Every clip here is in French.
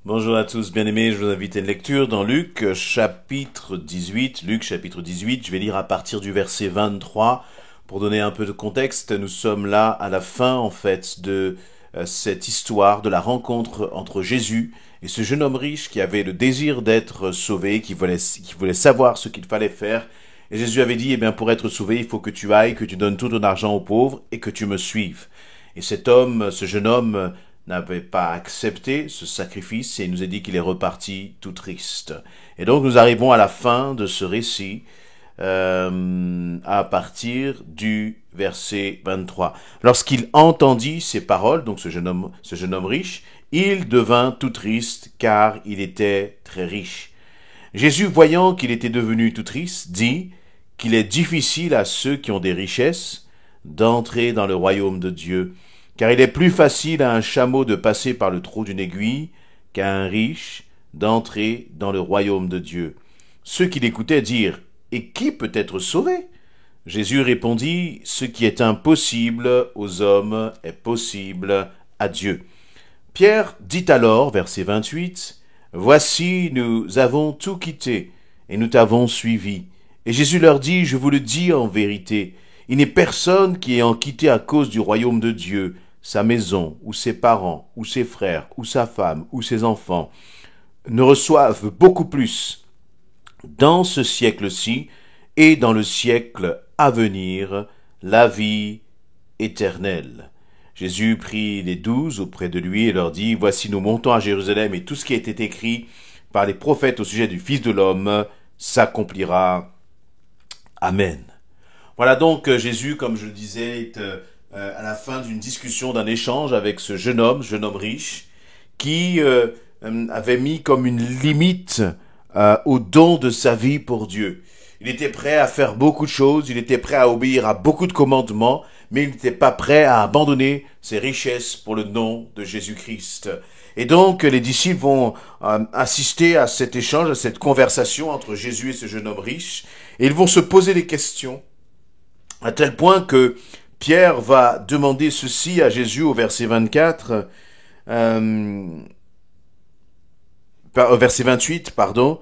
Bonjour à tous, bien-aimés, je vous invite à une lecture dans Luc chapitre 18. Luc chapitre 18, je vais lire à partir du verset 23 pour donner un peu de contexte. Nous sommes là à la fin en fait de cette histoire de la rencontre entre Jésus et ce jeune homme riche qui avait le désir d'être sauvé, qui voulait savoir ce qu'il fallait faire. Et Jésus avait dit, eh bien pour être sauvé, il faut que tu ailles, que tu donnes tout ton argent aux pauvres et que tu me suives. Et ce jeune homme, n'avait pas accepté ce sacrifice et il nous a dit qu'il est reparti tout triste. Et donc nous arrivons à la fin de ce récit à partir du verset 23. Lorsqu'il entendit ces paroles, donc ce jeune homme riche, il devint tout triste car il était très riche. Jésus, voyant qu'il était devenu tout triste, dit qu'il est difficile à ceux qui ont des richesses d'entrer dans le royaume de Dieu. Car il est plus facile à un chameau de passer par le trou d'une aiguille qu'à un riche d'entrer dans le royaume de Dieu. Ceux qui l'écoutaient dirent, « Et qui peut être sauvé ?» Jésus répondit, « Ce qui est impossible aux hommes est possible à Dieu. » Pierre dit alors, verset 28, « Voici, nous avons tout quitté, et nous t'avons suivi. » Et Jésus leur dit, « Je vous le dis en vérité, il n'est personne qui ayant quitté à cause du royaume de Dieu, sa maison, ou ses parents, ou ses frères, ou sa femme, ou ses enfants, ne reçoivent beaucoup plus dans ce siècle-ci et dans le siècle à venir la vie éternelle. » Jésus prit les 12 auprès de lui et leur dit, « Voici, nous montons à Jérusalem, et tout ce qui a été écrit par les prophètes au sujet du Fils de l'homme s'accomplira. Amen. » Voilà donc Jésus, comme je le disais, est à la fin d'une discussion, d'un échange avec ce jeune homme riche, qui avait mis comme une limite au don de sa vie pour Dieu. Il était prêt à faire beaucoup de choses, il était prêt à obéir à beaucoup de commandements, mais il n'était pas prêt à abandonner ses richesses pour le nom de Jésus-Christ. Et donc les disciples vont assister à cet échange, à cette conversation entre Jésus et ce jeune homme riche, et ils vont se poser des questions, à tel point que Pierre va demander ceci à Jésus au verset 24, au verset 28, pardon.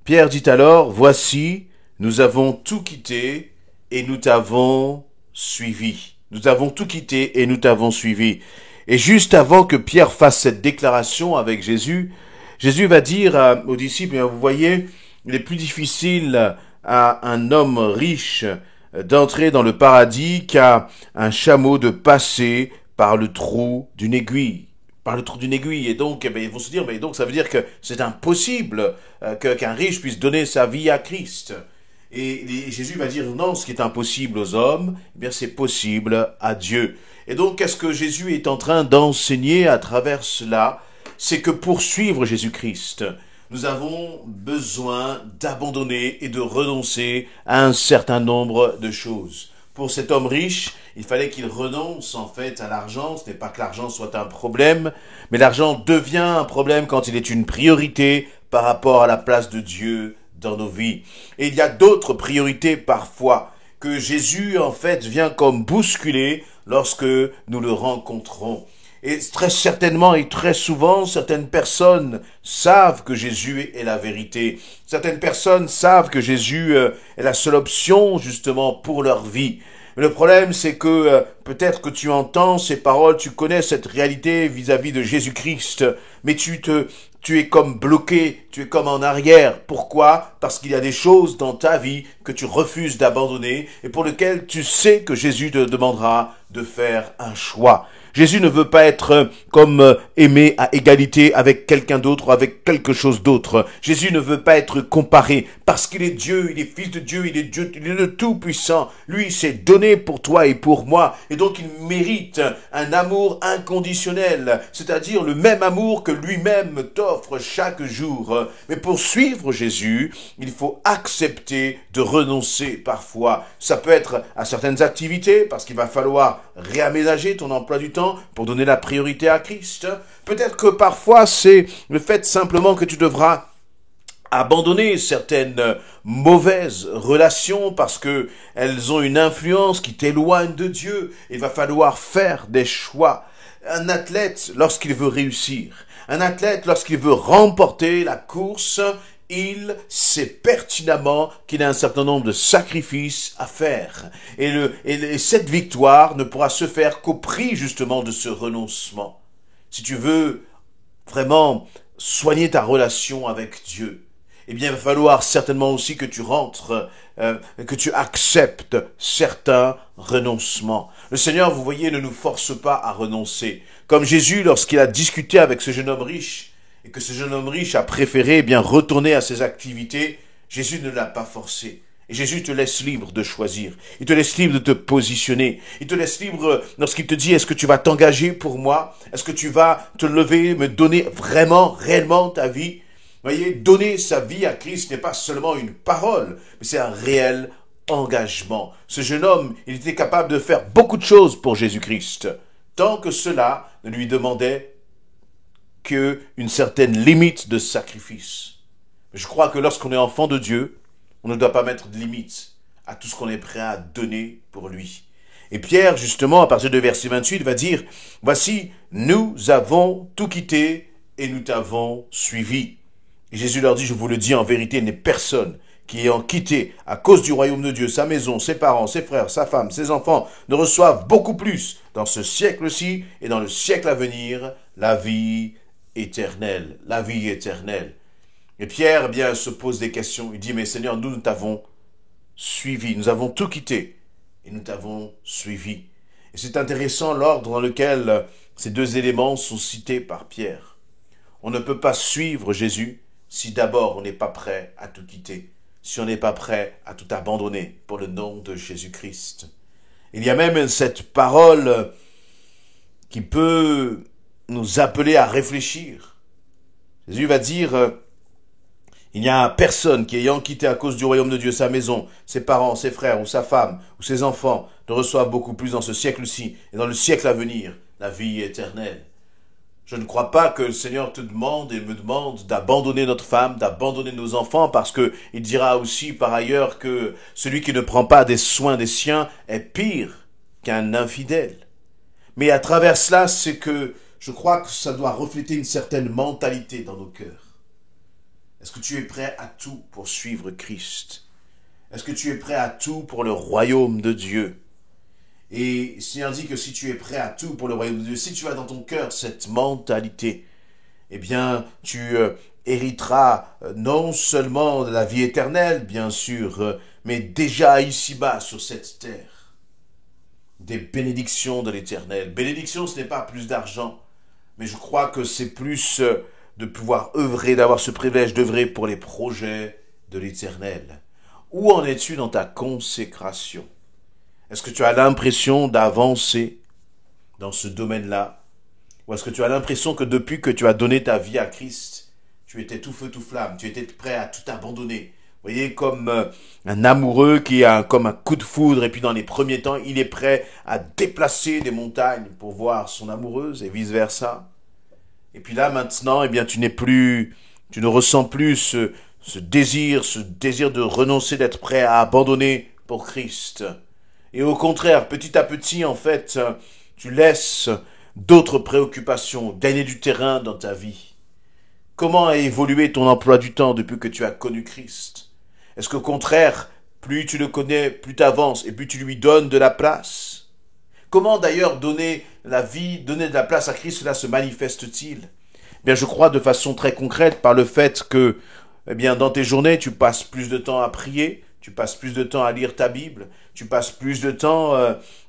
Pierre dit alors, « Voici, nous avons tout quitté et nous t'avons suivi. » Nous avons tout quitté et nous t'avons suivi. Et juste avant que Pierre fasse cette déclaration avec Jésus, Jésus va dire aux disciples, vous voyez, il est plus difficile à un homme riche d'entrer dans le paradis qu'à un chameau de passer par le trou d'une aiguille. Par le trou d'une aiguille. Et donc, ils vont se dire, mais donc ça veut dire que c'est impossible qu'un riche puisse donner sa vie à Christ. Et Jésus va dire, non, ce qui est impossible aux hommes, eh bien c'est possible à Dieu. Et donc, qu'est-ce que Jésus est en train d'enseigner à travers cela? C'est que pour suivre Jésus-Christ, nous avons besoin d'abandonner et de renoncer à un certain nombre de choses. Pour cet homme riche, il fallait qu'il renonce en fait à l'argent. Ce n'est pas que l'argent soit un problème, mais l'argent devient un problème quand il est une priorité par rapport à la place de Dieu dans nos vies. Et il y a d'autres priorités parfois que Jésus en fait vient comme bousculer lorsque nous le rencontrons. Et très certainement et très souvent, certaines personnes savent que Jésus est la vérité. Certaines personnes savent que Jésus est la seule option justement pour leur vie. Mais le problème, c'est que peut-être que tu entends ces paroles, tu connais cette réalité vis-à-vis de Jésus-Christ, mais tu es comme bloqué, tu es comme en arrière. Pourquoi? Parce qu'il y a des choses dans ta vie que tu refuses d'abandonner et pour lesquelles tu sais que Jésus te demandera de faire un choix. Jésus ne veut pas être comme aimé à égalité avec quelqu'un d'autre ou avec quelque chose d'autre. Jésus ne veut pas être comparé parce qu'il est Dieu, il est Fils de Dieu, il est Dieu, il est le Tout-Puissant. Lui, il s'est donné pour toi et pour moi et donc il mérite un amour inconditionnel, c'est-à-dire le même amour que lui-même t'offre chaque jour. Mais pour suivre Jésus, il faut accepter de renoncer parfois. Ça peut être à certaines activités parce qu'il va falloir réaménager ton emploi du temps pour donner la priorité à Christ. Peut-être que parfois c'est le fait simplement que tu devras abandonner certaines mauvaises relations parce que elles ont une influence qui t'éloigne de Dieu. Il va falloir faire des choix. Un athlète, lorsqu'il veut réussir, un athlète, lorsqu'il veut remporter la course, il sait pertinemment qu'il a un certain nombre de sacrifices à faire. Et cette victoire ne pourra se faire qu'au prix justement de ce renoncement. Si tu veux vraiment soigner ta relation avec Dieu, eh bien, il va falloir certainement aussi que tu rentres, que tu acceptes certains renoncements. Le Seigneur, vous voyez, ne nous force pas à renoncer. Comme Jésus, lorsqu'il a discuté avec ce jeune homme riche, et que ce jeune homme riche a préféré eh bien retourner à ses activités, Jésus ne l'a pas forcé. Et Jésus te laisse libre de choisir. Il te laisse libre de te positionner. Il te laisse libre lorsqu'il te dit, est-ce que tu vas t'engager pour moi? Est-ce que tu vas te lever, me donner vraiment, réellement ta vie? Vous voyez, donner sa vie à Christ n'est pas seulement une parole, mais c'est un réel engagement. Ce jeune homme, il était capable de faire beaucoup de choses pour Jésus-Christ, tant que cela ne lui demandait qu'une certaine limite de sacrifice. Je crois que lorsqu'on est enfant de Dieu, on ne doit pas mettre de limite à tout ce qu'on est prêt à donner pour lui. Et Pierre, justement, à partir de verset 28, va dire, « Voici, nous avons tout quitté et nous t'avons suivi. » Et Jésus leur dit, je vous le dis en vérité, il n'est personne qui ayant quitté à cause du royaume de Dieu, sa maison, ses parents, ses frères, sa femme, ses enfants, ne reçoivent beaucoup plus dans ce siècle-ci et dans le siècle à venir, la vie éternelle, la vie éternelle. Et Pierre, eh bien, se pose des questions. Il dit, mais Seigneur, nous t'avons suivi, nous avons tout quitté et nous t'avons suivi. Et c'est intéressant l'ordre dans lequel ces deux éléments sont cités par Pierre. On ne peut pas suivre Jésus si d'abord on n'est pas prêt à tout quitter, si on n'est pas prêt à tout abandonner pour le nom de Jésus-Christ. Il y a même cette parole qui peut nous appeler à réfléchir. Jésus va dire, il n'y a personne qui ayant quitté à cause du royaume de Dieu sa maison, ses parents, ses frères ou sa femme ou ses enfants ne reçoivent beaucoup plus dans ce siècle-ci et dans le siècle à venir la vie éternelle. Je ne crois pas que le Seigneur te demande et me demande d'abandonner notre femme, d'abandonner nos enfants, parce que il dira aussi par ailleurs que celui qui ne prend pas des soins des siens est pire qu'un infidèle. Mais à travers cela, c'est que je crois que ça doit refléter une certaine mentalité dans nos cœurs. Est-ce que tu es prêt à tout pour suivre Christ? Est-ce que tu es prêt à tout pour le royaume de Dieu? Et le Seigneur dit que si tu es prêt à tout pour le royaume de Dieu, si tu as dans ton cœur cette mentalité, eh bien, tu hériteras non seulement de la vie éternelle, bien sûr, mais déjà ici-bas sur cette terre, des bénédictions de l'éternel. Bénédiction, ce n'est pas plus d'argent, mais je crois que c'est plus de pouvoir œuvrer, d'avoir ce privilège d'œuvrer pour les projets de l'éternel. Où en es-tu dans ta consécration? Est-ce que tu as l'impression d'avancer dans ce domaine-là? Ou est-ce que tu as l'impression que depuis que tu as donné ta vie à Christ, tu étais tout feu, tout flamme, tu étais prêt à tout abandonner? Vous voyez, comme un amoureux qui a comme un coup de foudre, et puis dans les premiers temps, il est prêt à déplacer des montagnes pour voir son amoureuse, et vice-versa. Et puis là, maintenant, eh bien, tu ne ressens plus ce désir de renoncer, d'être prêt à abandonner pour Christ. Et au contraire, petit à petit, en fait, tu laisses d'autres préoccupations gagner du terrain dans ta vie. Comment a évolué ton emploi du temps depuis que tu as connu Christ? Est-ce qu'au contraire, plus tu le connais, plus tu avances et plus tu lui donnes de la place? Comment d'ailleurs donner la vie, donner de la place à Christ, cela se manifeste-t-il? Eh bien, je crois de façon très concrète par le fait que, eh bien, dans tes journées, tu passes plus de temps à prier, tu passes plus de temps à lire ta Bible, tu passes plus de temps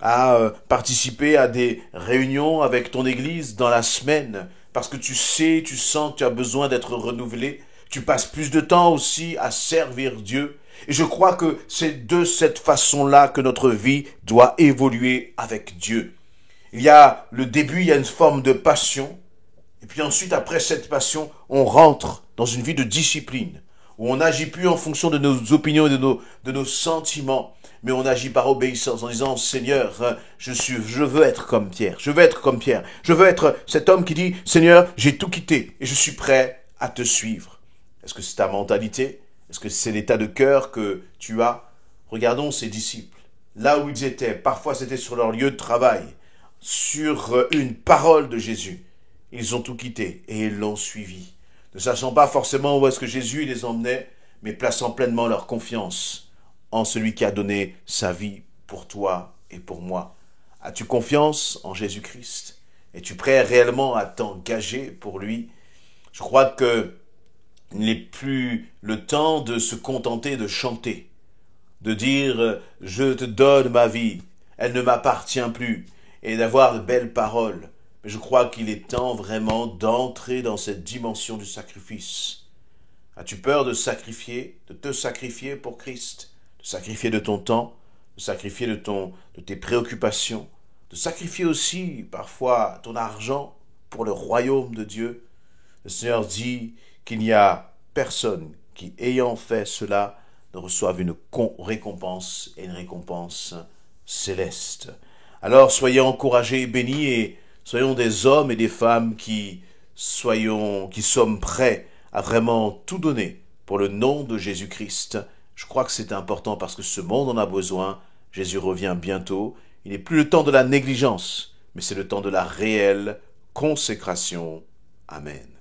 à participer à des réunions avec ton église dans la semaine, parce que tu sais, tu sens que tu as besoin d'être renouvelé. Tu passes plus de temps aussi à servir Dieu. Et je crois que c'est de cette façon-là que notre vie doit évoluer avec Dieu. Il y a le début, il y a une forme de passion. Et puis ensuite, après cette passion, on rentre dans une vie de discipline, où on n'agit plus en fonction de nos opinions et de nos sentiments, mais on agit par obéissance en disant, Seigneur, je veux être comme Pierre, je veux être comme Pierre, je veux être cet homme qui dit, Seigneur, j'ai tout quitté et je suis prêt à te suivre. Est-ce que c'est ta mentalité? Est-ce que c'est l'état de cœur que tu as? Regardons ces disciples, là où ils étaient, parfois c'était sur leur lieu de travail, sur une parole de Jésus, ils ont tout quitté et ils l'ont suivi, ne sachant pas forcément où est-ce que Jésus les emmenait, mais plaçant pleinement leur confiance en celui qui a donné sa vie pour toi et pour moi. As-tu confiance en Jésus-Christ? Es-tu prêt réellement à t'engager pour lui? Je crois que il n'est plus le temps de se contenter de chanter, de dire « je te donne ma vie, elle ne m'appartient plus » et d'avoir de belles paroles. Mais je crois qu'il est temps vraiment d'entrer dans cette dimension du sacrifice. As-tu peur de sacrifier, de te sacrifier pour Christ, de sacrifier de ton temps, de sacrifier de tes préoccupations, de sacrifier aussi parfois ton argent pour le royaume de Dieu? Le Seigneur dit qu'il n'y a personne qui, ayant fait cela, ne reçoive une récompense et une récompense céleste. Alors soyez encouragés et bénis et soyons des hommes et des femmes qui sommes prêts à vraiment tout donner pour le nom de Jésus-Christ. Je crois que c'est important parce que ce monde en a besoin. Jésus revient bientôt. Il n'est plus le temps de la négligence, mais c'est le temps de la réelle consécration. Amen.